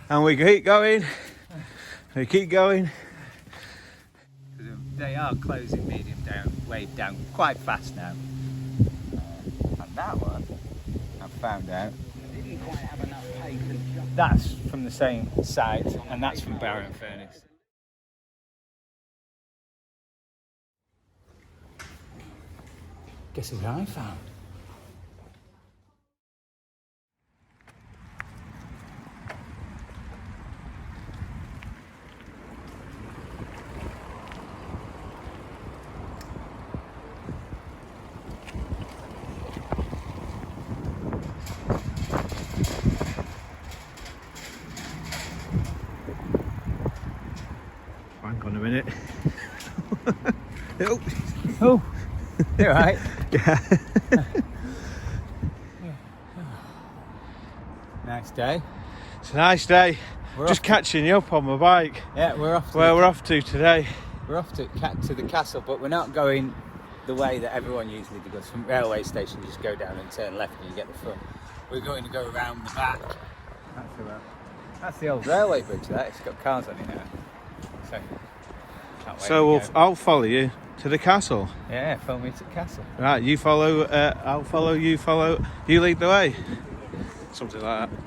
And we keep going. We keep going. They are closing medium wave down quite fast now. And that one, I've found out, Didn't quite have enough pace and jump. that's from the same site, and that's from Power Amplifiers. Guess what I found? Hang on a minute. Oh, Oh, you're right. yeah. Nice day. It's a nice day. We're Just off catching you up on my bike. Yeah, we're off. Where we're off to today. We're off to the castle, but we're not going the way that everyone usually does. From railway station, you just go down and turn left, and you get the front. We're going to go around the back. That's the old railway bridge. That it's got cars on it now. So. that way So we go. I'll follow you to the castle. Yeah, film me to the castle. Right, you follow. I'll follow. You follow. You lead the way. Something like that.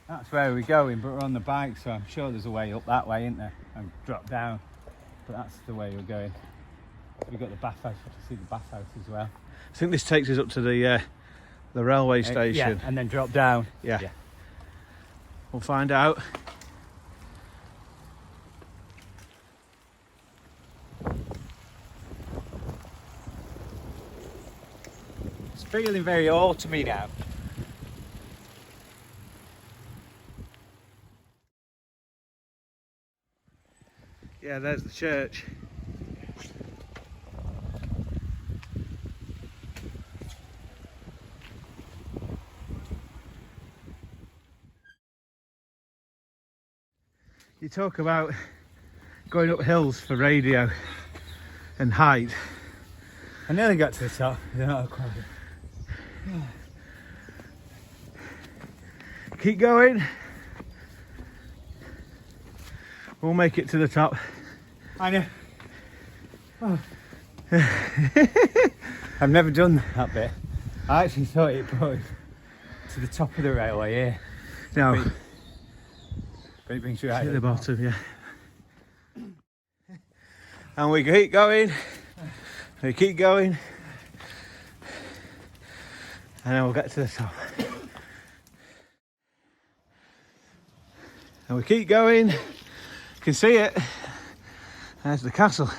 That's where we're going, but we're on the bike, so I'm sure there's a way up that way, isn't there? And drop down. But that's the way we're going. We've got the bathhouse, you can see the bathhouse as well. I think this takes us up to the railway station. Yeah, and then drop down. Yeah. We'll find out. It's feeling very autumny now. Yeah, there's the church. You talk about going up hills for radio and height. I nearly got to the top. Not quite. Keep going. We'll make it to the top. I know. Oh. I've never done that bit. I actually thought it brought us to the top of the railway here. No, But it brings you right to the bottom, yeah. And we keep going. We keep going. And then we'll get to the top. And we keep going. You can see it. There's the castle.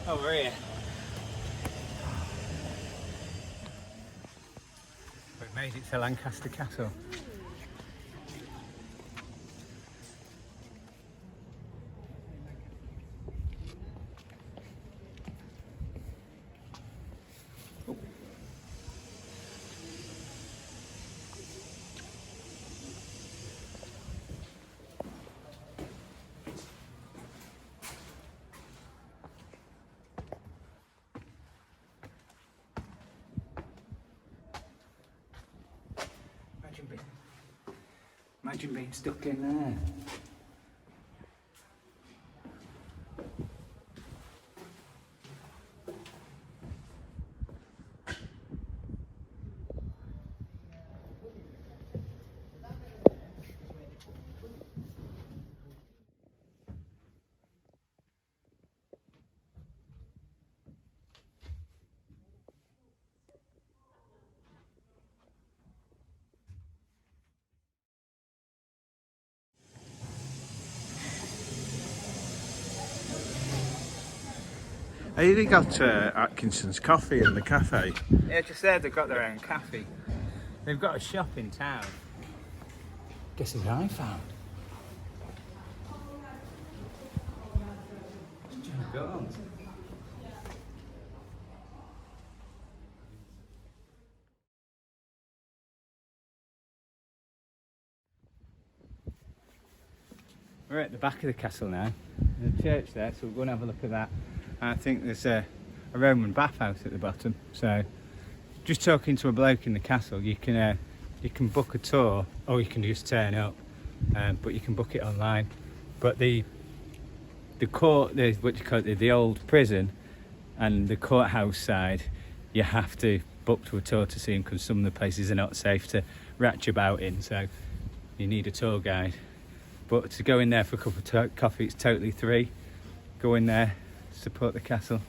Oh, we're here. We've made it to Lancaster Castle. Imagine being stuck in there. Have you got Atkinson's coffee in the cafe? Yeah, just there they've got their own cafe. They've got a shop in town. Guess it's I found. We're at the back of the castle now. There's a church there, so we'll go and have a look at that. And I think there's a Roman bathhouse at the bottom. So, just talking to a bloke in the castle, you can book a tour, or you can just turn up. But you can book it online. But the court, the old prison, and the courthouse side, you have to book to a tour to see them because some of the places are not safe to ratch about in. So you need a tour guide. But to go in there for a cup of coffee, it's totally free. Go in there, support the castle.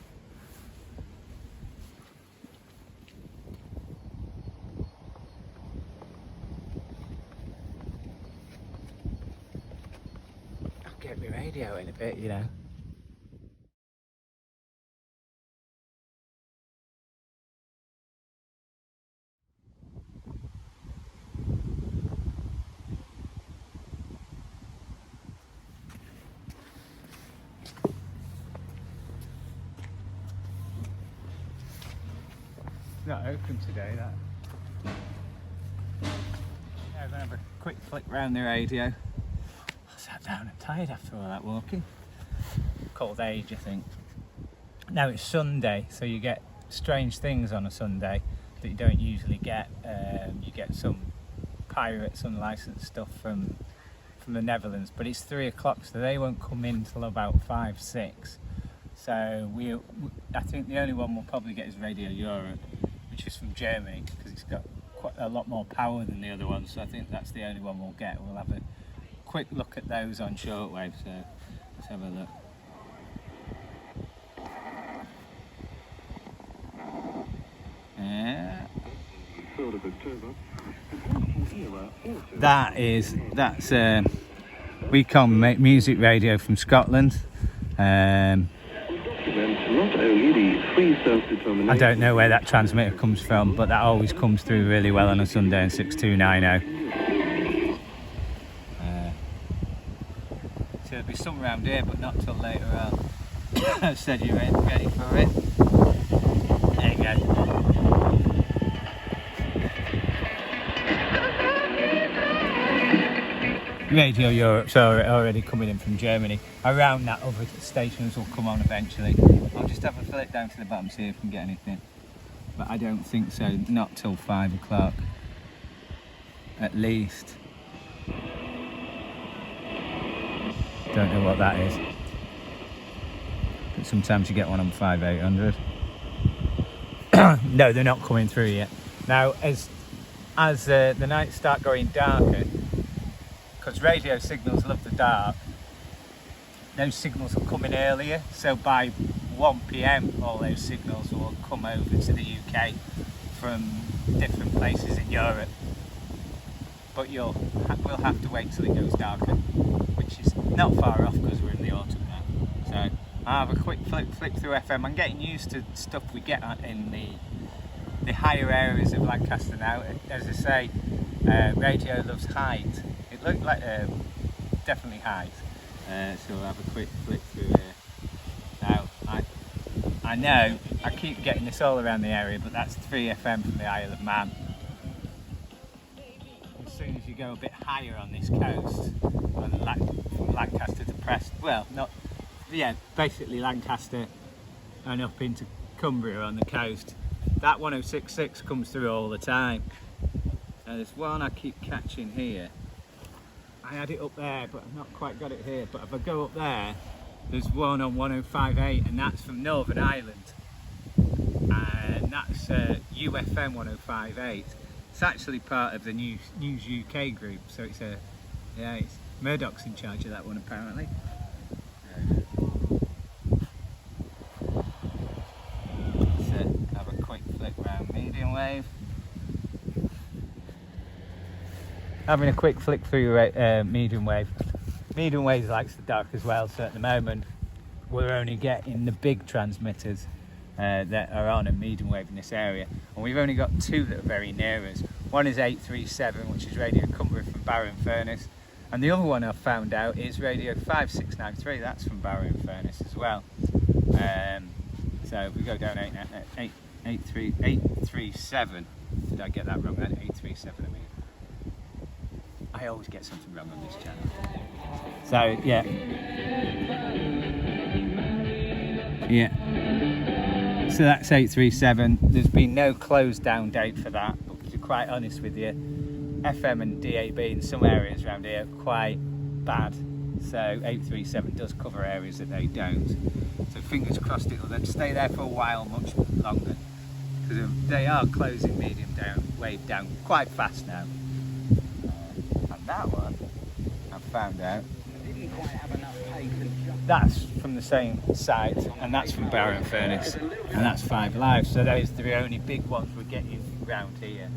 I'll get my radio in a bit, you know. Not open today, that. Yeah, I'm gonna have a quick flick round the radio. I sat down and tired after all that walking. Cold age, I think. Now it's Sunday, so you get strange things on a Sunday that you don't usually get. You get some pirates, unlicensed stuff from the Netherlands, but it's 3 o'clock, so they won't come in till about 5, 6. So I think the only one we'll probably get is Radio Europe, which is from Germany, because it's got quite a lot more power than the other ones. So I think that's the only one we'll get. We'll have a quick look at those on shortwave. So let's have a look. Yeah. That's we can make music radio from Scotland. I don't know where that transmitter comes from, but that always comes through really well on a Sunday in 6290. So there'll be some around here, but not till later on. I said you're ready for it. There you go. Radio Europe's already coming in from Germany. Around that, other stations will come on eventually. I'll just have a flick down to the bottom, see if we can get anything. But I don't think so, not till 5 o'clock. At least. Don't know what that is. But sometimes you get one on 5800. No, they're not coming through yet. Now, as the nights start going darker, because radio signals love the dark, those signals will come in earlier, so by 1 PM all those signals will come over to the UK from different places in Europe. But we'll have to wait till it goes darker, which is not far off because we're in the autumn now. So I'll have a quick flick through FM. I'm getting used to stuff we get in the higher areas of Lancaster now. As I say, radio loves height. It looked like definitely height. So we'll have a quick flick through here. Now, I know I keep getting this all around the area, but that's 3 FM from the Isle of Man. As soon as you go a bit higher on this coast, from Lancaster to Preston, well, basically Lancaster and up into Cumbria on the coast, that 106.6 comes through all the time. Now there's one I keep catching here. I had it up there, but I've not quite got it here. But if I go up there, there's one on 105.8, and that's from Northern Ireland. And that's UFM 105.8. It's actually part of the News UK group, so it's it's Murdoch's in charge of that one apparently. So have a quick flick round medium wave. Having a quick flick through medium wave. Medium wave likes the dark as well, so at the moment we're only getting the big transmitters that are on a medium wave in this area, and we've only got 2 that are very near us. One is 837, which is Radio Cumbria from Barrow-in-Furness, and the other one I've found out is Radio 5693, that's from Barrow-in-Furness as well. So if we go down 837, did I get that wrong then? 837 I mean. I always get something wrong on this channel. So yeah. Yeah. So that's 837. There's been no closed down date for that, but to be quite honest with you, FM and DAB in some areas around here are quite bad. So 837 does cover areas that they don't. So fingers crossed it'll then stay there for a while, much longer. Because they are closing medium down, wave down quite fast now. And that one, I've found out, Didn't quite have enough pace and jump. that's from the same site, and that's from Barrow-in-Furness, and that's 5 Live. So those are the only big ones we're getting round here.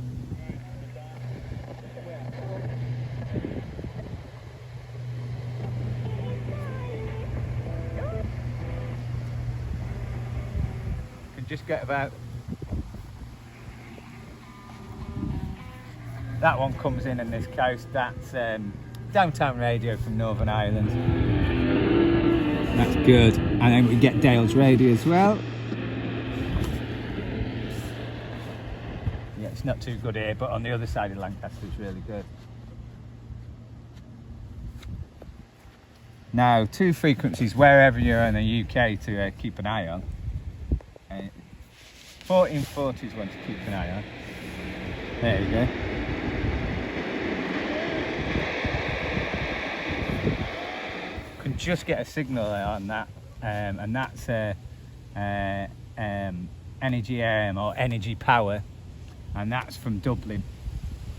Can just get about. That one comes in this coast. That's downtown radio from Northern Ireland. That's good. And then we get Dale's radio as well. Yeah, it's not too good here, but on the other side of Lancaster it's really good. Now, 2 frequencies wherever you're in the UK to keep an eye on. 1440 is one to keep an eye on. There you go. Can just get a signal on that, and that's Energy or Energy Power, and that's from Dublin.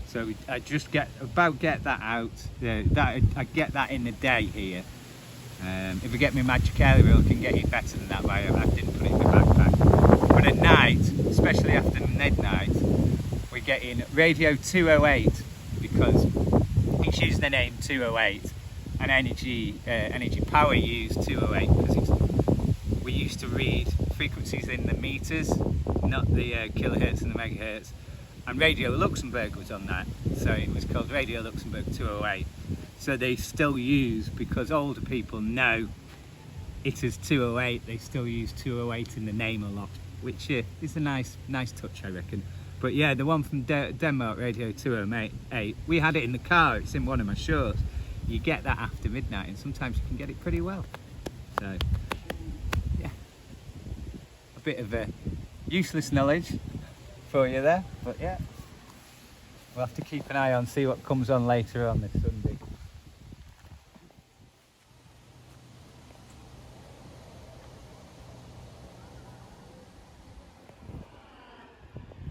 So I just get that out. I get that in the day here. If I get my Magic Aerial, I can get it better than that, but I didn't put it in my backpack. But at night, especially after midnight, we're getting Radio 208 because it's using the name 208, and Energy Power used 208 because we used to read frequencies in the meters, not the kilohertz and the megahertz. And Radio Luxembourg was on that, so it was called Radio Luxembourg 208. So they still use, because older people know it is 208, they still use 208 in the name a lot, which is a nice touch, I reckon. But yeah, the one from Denmark, Radio 208, we had it in the car, it's in one of my shorts. You get that after midnight, and sometimes you can get it pretty well. So, yeah, a bit of useless knowledge for you there, but yeah, we'll have to keep an eye on, see what comes on later on this Sunday.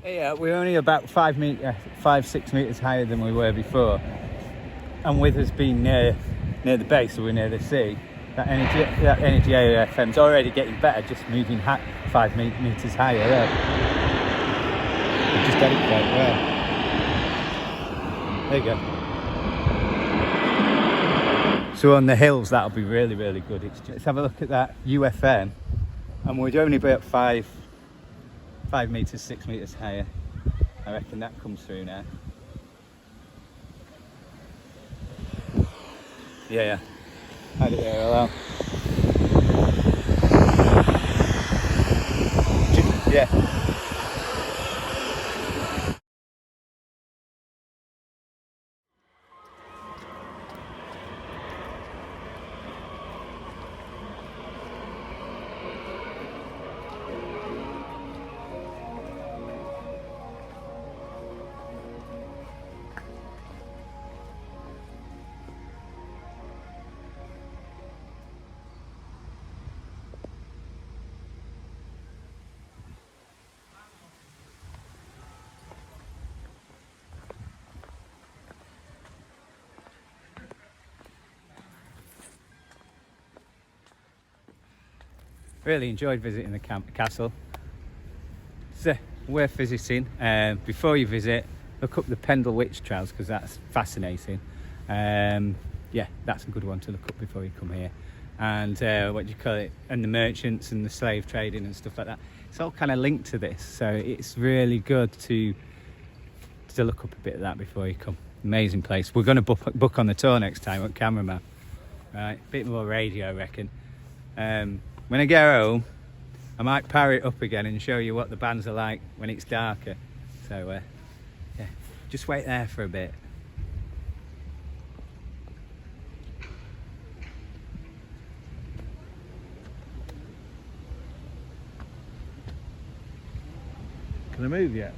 Yeah, we're only about 5, 6 meters higher than we were before, and with us being near the base, so we're near the sea, that energy AFM's already getting better, just moving 5 meters higher. Yeah. Just get it quite well. There you go. So on the hills, that'll be really, really good. Let's have a look at that UFM, and we're only about 5 meters, 6 meters higher. I reckon that comes through now. Yeah. Had it there a while. Yeah. Really enjoyed visiting the castle. It's worth visiting. Before you visit, look up the Pendle Witch Trials because that's fascinating. Yeah, that's a good one to look up before you come here. And what do you call it? And the merchants and the slave trading and stuff like that. It's all kind of linked to this, so it's really good to to look up a bit of that before you come. Amazing place. We're going to book on the tour next time at cameraman. Right, bit more radio, I reckon. When I get home, I might power it up again and show you what the bands are like when it's darker. So yeah, just wait there for a bit. Can I move yet?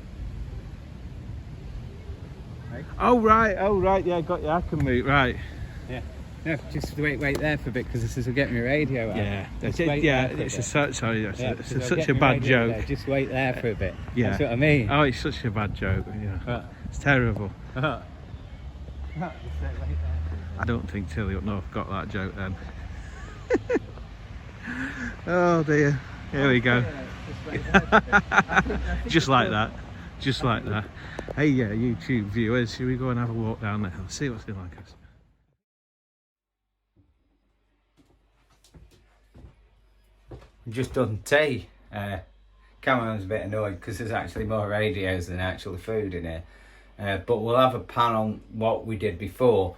Hey? Oh right, yeah, got you. I can move, right. Yeah. No, just wait there for a bit because this is getting my radio out. Yeah, Just it's wait there for a bit. sorry, that's Yeah, it's because such I'll a get my bad radio joke. there. Just wait there for a bit. Yeah. That's what I mean. Oh, it's such a bad joke. Yeah, it's terrible. I don't think Tilly up north got that joke then. Oh dear, here we go. Just like that, just like that. Hey, yeah, YouTube viewers, should we go and have a walk down there and see what's in Lancaster? Just done tea. Cameron's a bit annoyed because there's actually more radios than actual food in here. But we'll have a pan on what we did before.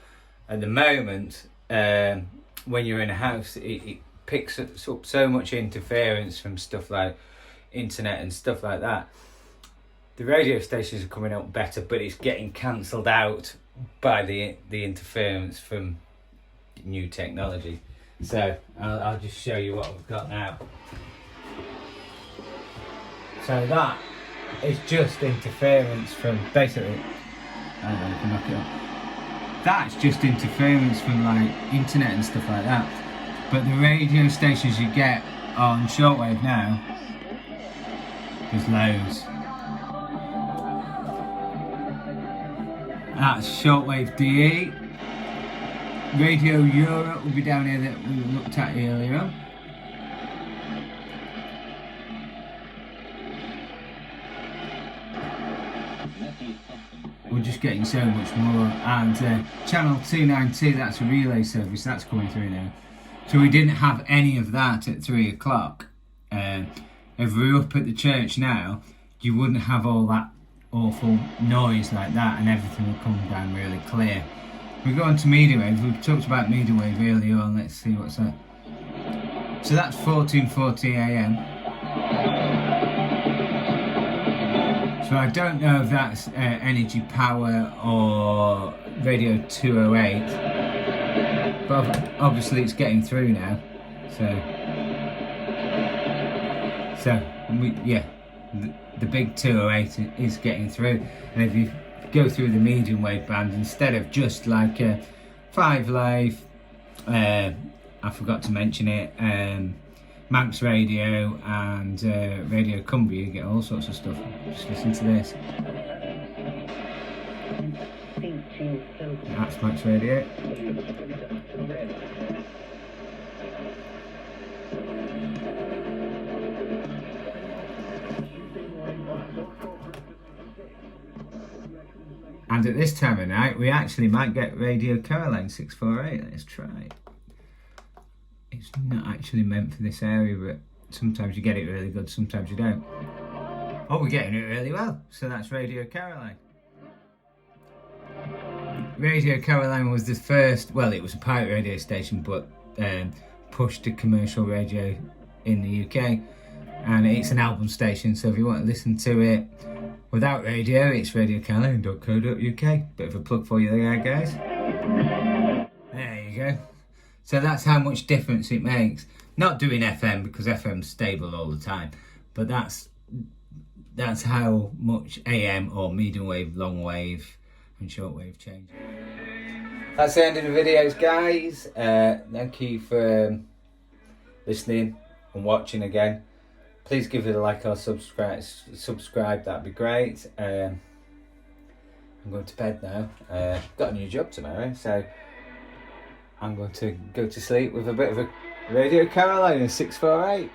At the moment, when you're in a house, it picks up so much interference from stuff like internet and stuff like that. The radio stations are coming up better, but it's getting cancelled out by the interference from new technology. So I'll just show you what we've got now. So that is just interference from basically, I don't know if I can knock it up. That's just interference from like internet and stuff like that. But the radio stations you get on shortwave now, there's loads. That's shortwave DE. Radio Europe will be down here that we looked at earlier on. We're just getting so much more. And channel 292, that's a relay service, that's coming through now. So we didn't have any of that at 3 o'clock. If we were up at the church now, you wouldn't have all that awful noise like that and everything would come down really clear. We go on to media wave. We've talked about media wave earlier on. Let's see what's that. So that's 1440 AM. So I don't know if that's energy power or radio 208, but obviously it's getting through now. So the big 208 is getting through, and if you go through the medium wave band instead of just like 5 Live, I forgot to mention it, Manx Radio and Radio Cumbria, you get all sorts of stuff. Just listen to this. That's Manx Radio. And at this time of night, we actually might get Radio Caroline 648. Let's try it. It's not actually meant for this area, but sometimes you get it really good, sometimes you don't. Oh, we're getting it really well. So that's Radio Caroline. Radio Caroline was the first, well, it was a pirate radio station, but pushed to commercial radio in the UK. And it's an album station, so if you want to listen to it without radio, it's radiocaroline.co.uk. Bit of a plug for you there, guys. There you go. So that's how much difference it makes. Not doing FM, because FM's stable all the time, but that's how much AM or medium wave, long wave and short wave change. That's the end of the videos, guys. Thank you for listening and watching again. Please give it a like or subscribe, that'd be great. I'm going to bed now. Got a new job tomorrow, so I'm going to go to sleep with a bit of a Radio Caroline 648.